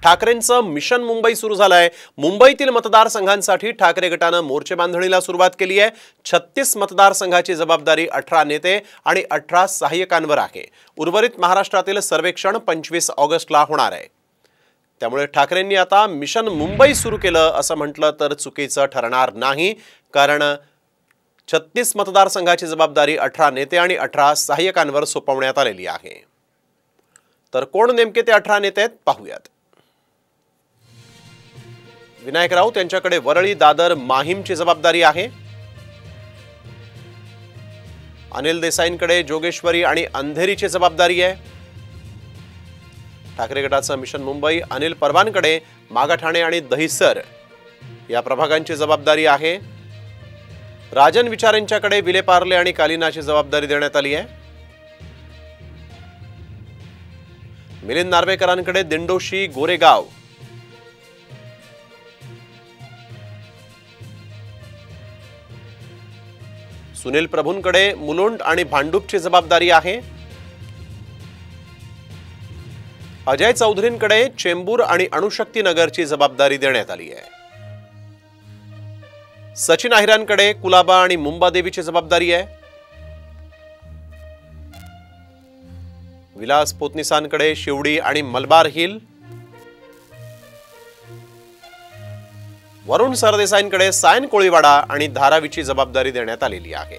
ठाकरेंचं mission Mumbai सुरू झालंय। मुंबईतील मतदारसंघांसाठी ठाकरे गटानं मोर्चे बांधणीला सुरुवात केली आहे। 36 मतदारसंघाची जबाबदारी 18 नेते आणि 18 सहाय्यकांवर आहे। उर्वरित महाराष्ट्रातील सर्वेक्षण 25 ऑगस्टला होणार आहे। त्यामुळे ठाकरेंनी आता मिशन मुंबई सुरू केलं असं म्हटलं तर चुकीचं ठरणार नाही, कारण 36 मतदारसंघाची जबाबदारी 18 नेते आणि 18 सहाय्यकांवर सोपवण्यात आलेली आहे। तर कोण नेमके ते 18 नेते आहेत पाहूयात। विनायक राऊत यांच्याकडे वरळी, दादर, माहीमची जबाबदारी आहे। अनिल देसाईंकडे जोगेश्वरी आणि अंधेरीची जबाबदारी आहे। ठाकरे गटाचं मिशन मुंबई अनिल परवानकडे मागाठाणे आणि दहिसर या प्रभागांची जबाबदारी आहे। राजन विचारेंच्याकडे विलेपार्ले आणि कालिनाची जबाबदारी देण्यात आली आहे। मिलिंद नार्वेकरांकडे दिंडोशी, गोरेगाव, सुनील प्रभूंकडे मुलुंड आणि भांडूपची जबाबदारी आहे। अजय चौधरींकडे चेंबूर आणि अणुशक्ती नगरची जबाबदारी देण्यात आली आहे। सचिन अहिरांकडे कुलाबा आणि मुंबादेवीची जबाबदारी आहे। विलास पोतनिसांकडे शिवडी आणि मलबार हिल, वरुण सरदेसाईंकडे सायन कोळीवाडा आणि धारावीची जबाबदारी देण्यात आलेली आहे।